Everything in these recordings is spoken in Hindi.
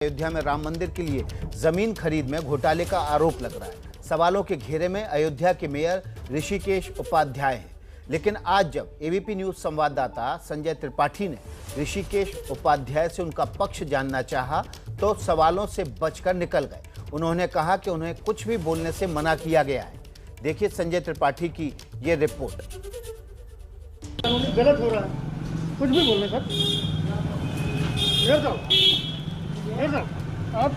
अयोध्या में राम मंदिर के लिए जमीन खरीद में घोटाले का आरोप लग रहा है। सवालों के घेरे में अयोध्या के मेयर ऋषिकेश उपाध्याय हैं। लेकिन आज जब एबीपी न्यूज संवाददाता संजय त्रिपाठी ने ऋषिकेश उपाध्याय से उनका पक्ष जानना चाहा तो सवालों से बचकर निकल गए। उन्होंने कहा कि उन्हें कुछ भी बोलने से मना किया गया है। देखिए संजय त्रिपाठी की ये रिपोर्ट। गलत हो रहा है, कुछ भी बोलने सर। मेयर साहब,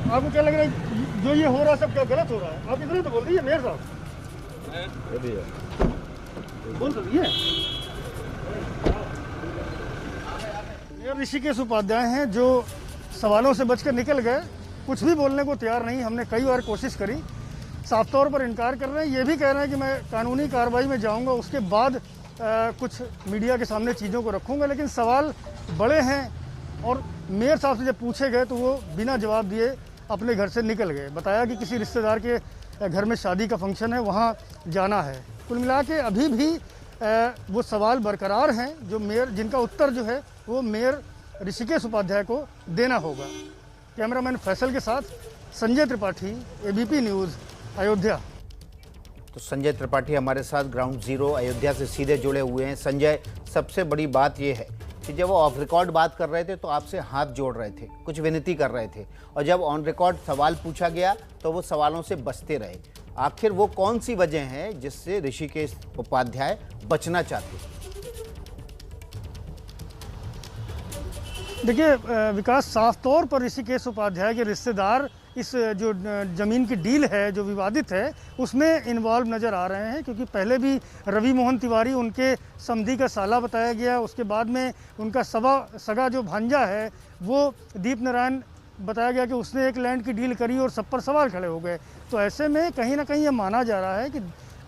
आपको क्या लग रहा है जो ये हो रहा है सब क्या गलत हो रहा है? आप इधर तो बोल दीजिए मेयर साहब, बोल दीजिए। मेयर ऋषिकेश उपाध्याय हैं जो सवालों से बचकर निकल गए, कुछ भी बोलने को तैयार नहीं। हमने कई बार कोशिश करी, साफ तौर पर इनकार कर रहे हैं। ये भी कह रहे हैं कि मैं कानूनी कार्रवाई में जाऊंगा, उसके बाद कुछ मीडिया के सामने चीज़ों को रखूंगा। लेकिन सवाल बड़े हैं और मेयर साहब से जब पूछे गए तो वो बिना जवाब दिए अपने घर से निकल गए। बताया कि किसी रिश्तेदार के घर में शादी का फंक्शन है, वहाँ जाना है। कुल मिला के अभी भी वो सवाल बरकरार हैं जो मेयर, जिनका उत्तर जो है वो मेयर ऋषिकेश उपाध्याय को देना होगा। कैमरामैन फैसल के साथ संजय त्रिपाठी, एबीपी न्यूज़, अयोध्या। तो संजय त्रिपाठी हमारे साथ ग्राउंड जीरो अयोध्या से सीधे जुड़े हुए हैं। संजय, सबसे बड़ी बात यह है कि जब वो ऑफ रिकॉर्ड बात कर रहे थे तो आपसे हाथ जोड़ रहे थे, कुछ विनती कर रहे थे, और जब ऑन रिकॉर्ड सवाल पूछा गया तो वो सवालों से बचते रहे। आखिर वो कौन सी वजह है जिससे ऋषिकेश उपाध्याय बचना चाहते हैं? देखिए विकास, साफ तौर पर ऋषिकेश उपाध्याय के रिश्तेदार इस जो ज़मीन की डील है जो विवादित है उसमें इन्वॉल्व नज़र आ रहे हैं, क्योंकि पहले भी रवि मोहन तिवारी उनके समधी का साला बताया गया। उसके बाद में उनका सगा जो भांजा है वो दीप नारायण बताया गया कि उसने एक लैंड की डील करी और सब पर सवाल खड़े हो गए। तो ऐसे में कहीं ना कहीं ये माना जा रहा है कि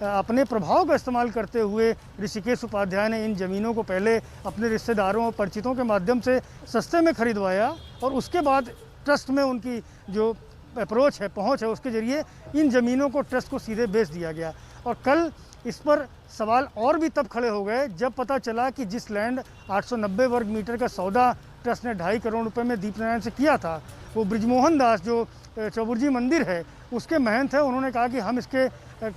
अपने प्रभाव का इस्तेमाल करते हुए ऋषिकेश उपाध्याय ने इन ज़मीनों को पहले अपने रिश्तेदारों और परिचितों के माध्यम से सस्ते में खरीदवाया और उसके बाद ट्रस्ट में उनकी जो अप्रोच है, पहुंच है, उसके ज़रिए इन ज़मीनों को ट्रस्ट को सीधे बेच दिया गया। और कल इस पर सवाल और भी तब खड़े हो गए जब पता चला कि जिस लैंड 890 वर्ग मीटर का सौदा ट्रस्ट ने 2.5 करोड़ रुपए में दीप नारायण से किया था, वो ब्रिजमोहन दास जो चौबुर्जी मंदिर है उसके महंत हैं। उन्होंने कहा कि हम इसके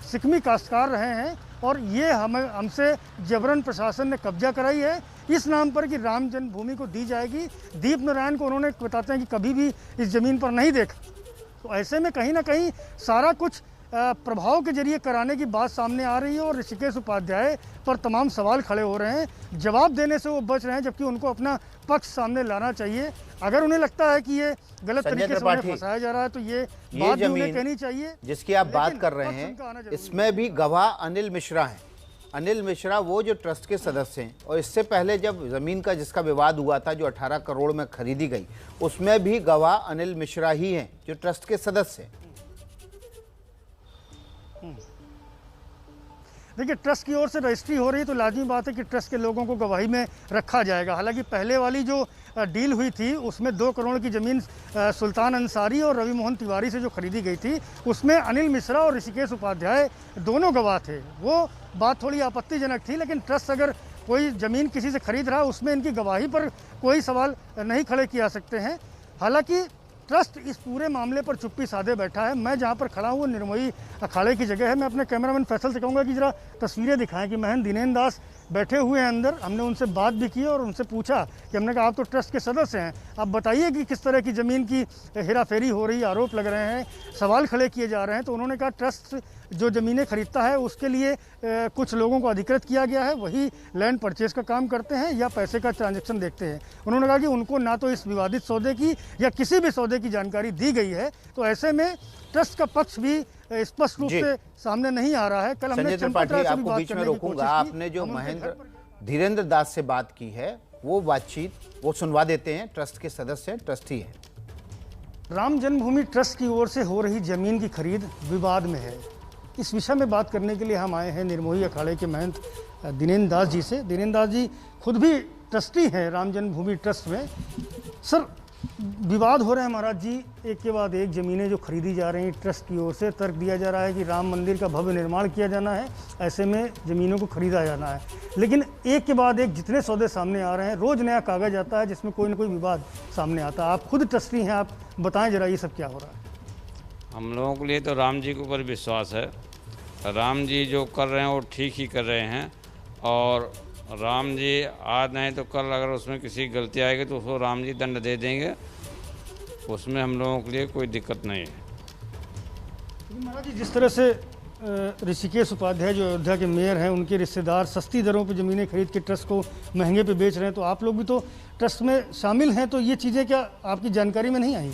सिकमी काश्तकार रहे हैं और ये हमसे जबरन प्रशासन ने कब्जा कराई है इस नाम पर कि राम जन्मभूमि को दी जाएगी। दीप नारायण को उन्होंने बताते हैं कि कभी भी इस ज़मीन पर नहीं देखा। तो ऐसे में कहीं ना कहीं सारा कुछ प्रभाव के जरिए कराने की बात सामने आ रही है और ऋषिकेश उपाध्याय पर तमाम सवाल खड़े हो रहे हैं। जवाब देने से वो बच रहे हैं, जबकि उनको अपना पक्ष सामने लाना चाहिए। अगर उन्हें लगता है कि ये गलत तरीके से उन्हें फंसाया जा रहा है तो ये बात भी उन्हें कहनी चाहिए। जिसकी आप बात कर रहे हैं इसमें भी गवाह अनिल मिश्रा हैं। अनिल मिश्रा वो जो ट्रस्ट के सदस्य हैं, और इससे पहले जब ज़मीन का जिसका विवाद हुआ था जो 18 करोड़ में खरीदी गई, उसमें भी गवाह अनिल मिश्रा ही हैं जो ट्रस्ट के सदस्य हैं। देखिए, ट्रस्ट की ओर से रजिस्ट्री हो रही है तो लाजमी बात है कि ट्रस्ट के लोगों को गवाही में रखा जाएगा। हालांकि पहले वाली जो डील हुई थी उसमें 2 करोड़ की ज़मीन सुल्तान अंसारी और रवि मोहन तिवारी से जो खरीदी गई थी उसमें अनिल मिश्रा और ऋषिकेश उपाध्याय दोनों गवाह थे। वो बात थोड़ी आपत्तिजनक थी, लेकिन ट्रस्ट अगर कोई ज़मीन किसी से खरीद रहा है उसमें इनकी गवाही पर कोई सवाल नहीं खड़े किए जा सकते हैं। हालांकि ट्रस्ट इस पूरे मामले पर चुप्पी साधे बैठा है। मैं जहां पर खड़ा हूं वो निर्मोही अखाड़े की जगह है। मैं अपने कैमरामैन फैसल से कहूँगा कि ज़रा तस्वीरें दिखाएं कि महंत दिनेंद्र दास बैठे हुए हैं अंदर। हमने उनसे बात भी की और उनसे पूछा कि हमने कहा आप तो ट्रस्ट के सदस्य हैं, आप बताइए कि किस तरह की ज़मीन की हेराफेरी हो रही है, आरोप लग रहे हैं, सवाल खड़े किए जा रहे हैं। तो उन्होंने कहा ट्रस्ट जो ज़मीनें खरीदता है उसके लिए कुछ लोगों को अधिकृत किया गया है, वही लैंड परचेज का काम करते हैं या पैसे का ट्रांजैक्शन देखते हैं। उन्होंने कहा कि उनको ना तो इस विवादित सौदे की या किसी भी सौदे की जानकारी दी गई है। तो ऐसे में ट्रस्ट का पक्ष भी स्पष्ट रूप से सामने नहीं आ रहा है। कल हमने आपको बीच में रोकूंगा। आपने जो महेंद्र धीरेन्द्र दास से बात की है वो बातचीत वो सुनवा देते हैं। ट्रस्ट के सदस्य हैं, ट्रस्टी हैं। राम जन्मभूमि ट्रस्ट की ओर से हो रही जमीन की खरीद विवाद में है। इस विषय में बात करने के लिए हम आए हैं निर्मोही अखाड़े के महंत दिनेंद्र दास जी से। दिनेंद्र दास जी खुद भी ट्रस्टी हैं राम जन्मभूमि ट्रस्ट में। सर, विवाद हो रहे हैं महाराज जी, एक के बाद एक ज़मीनें जो खरीदी जा रही हैं ट्रस्ट की ओर से। तर्क दिया जा रहा है कि राम मंदिर का भव्य निर्माण किया जाना है, ऐसे में ज़मीनों को खरीदा जाना है। लेकिन एक के बाद एक जितने सौदे सामने आ रहे हैं, रोज़ नया कागज़ आता है जिसमें कोई ना कोई विवाद सामने आता है। आप खुद ट्रस्टी हैं, आप बताएं जरा ये सब क्या हो रहा है। हम लोगों के लिए तो राम जी के ऊपर विश्वास है। राम जी जो कर रहे हैं वो ठीक ही कर रहे हैं, और राम जी आज नहीं तो कल अगर उसमें किसी गलती आएगी तो उसको राम जी दंड दे देंगे, उसमें हम लोगों के लिए कोई दिक्कत नहीं है। महाराज जी, जिस तरह से ऋषिकेश उपाध्याय जो अयोध्या के मेयर हैं, उनके रिश्तेदार सस्ती दरों पर ज़मीनें खरीद के ट्रस्ट को महंगे पे बेच रहे हैं, तो आप लोग भी तो ट्रस्ट में शामिल हैं, तो ये चीज़ें क्या आपकी जानकारी में नहीं आई?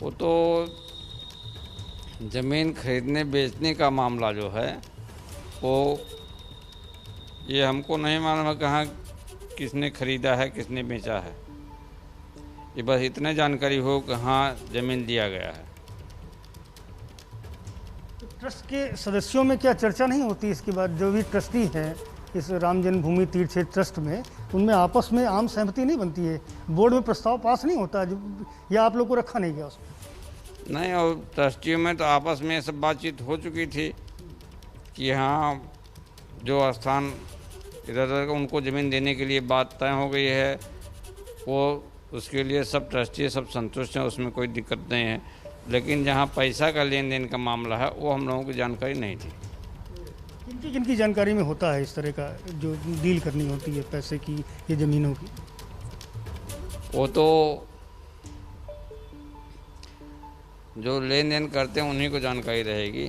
वो तो ज़मीन खरीदने बेचने का मामला जो है वो ये हमको नहीं मालूम है कहाँ किसने खरीदा है किसने बेचा है। ये बस इतने जानकारी हो कि हाँ ज़मीन दिया गया है। ट्रस्ट के सदस्यों में क्या चर्चा नहीं होती इसके बाद? जो भी ट्रस्टी हैं इस राम जन्मभूमि तीर्थ क्षेत्र ट्रस्ट में, उनमें आपस में आम सहमति नहीं बनती है? बोर्ड में प्रस्ताव पास नहीं होता या आप लोग को रखा नहीं गया उसमें? नहीं, और ट्रस्टियों में तो आपस में सब बातचीत हो चुकी थी कि हाँ जो स्थान इधर उधर उनको ज़मीन देने के लिए बात तय हो गई है, वो उसके लिए सब ट्रस्टी सब संतुष्ट हैं, उसमें कोई दिक्कत नहीं है। लेकिन जहाँ पैसा का लेन देन का मामला है वो हम लोगों की जानकारी नहीं थी। किनकी जानकारी में होता है इस तरह का जो डील करनी होती है पैसे की या ज़मीनों की? वो तो जो लेन देन करते हैं उन्हीं को जानकारी रहेगी।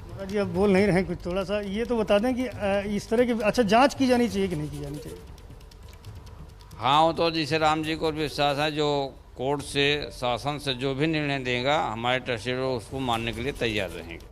महाराज जी, आप बोल नहीं रहे कुछ, थोड़ा सा ये तो बता दें कि इस तरह की अच्छा जांच की जानी चाहिए कि नहीं की जानी चाहिए? हाँ, वो तो जिसे राम जी को विश्वास है, जो कोर्ट से शासन से जो भी निर्णय देगा हमारे ट्रस्टी लोग उसको मानने के लिए तैयार रहेंगे।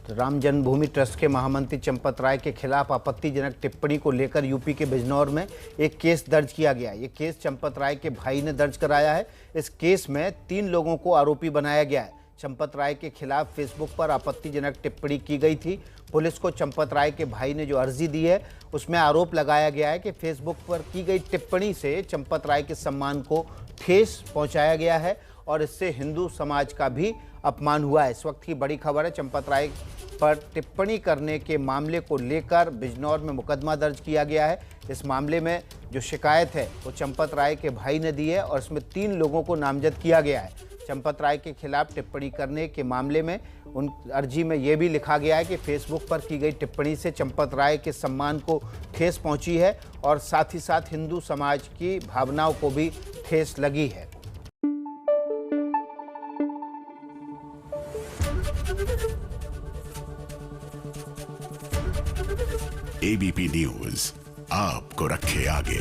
तो राम जन्मभूमि ट्रस्ट के महामंत्री चंपत राय के खिलाफ आपत्तिजनक टिप्पणी को लेकर यूपी के बिजनौर में एक केस दर्ज किया गया। ये केस चंपत राय के भाई ने दर्ज कराया है। इस केस में 3 लोगों को आरोपी बनाया गया है। चंपत राय के खिलाफ फेसबुक पर आपत्तिजनक टिप्पणी की गई थी। पुलिस को चंपत राय के भाई ने जो अर्जी दी है उसमें आरोप लगाया गया है कि फेसबुक पर की गई टिप्पणी से चंपत राय के सम्मान को ठेस पहुंचाया गया है और इससे हिंदू समाज का भी अपमान हुआ है। इस वक्त की बड़ी खबर है, चंपत राय पर टिप्पणी करने के मामले को लेकर बिजनौर में मुकदमा दर्ज किया गया है। इस मामले में जो शिकायत है वो चंपत राय के भाई ने दी है और इसमें 3 लोगों को नामजद किया गया है। चंपत राय के खिलाफ टिप्पणी करने के मामले में उन अर्जी में यह भी लिखा गया है कि फेसबुक पर की गई टिप्पणी से चंपत राय के सम्मान को ठेस पहुंची है और साथ ही साथ हिंदू समाज की भावनाओं को भी ठेस लगी है। एबीपी न्यूज आपको रखे आगे।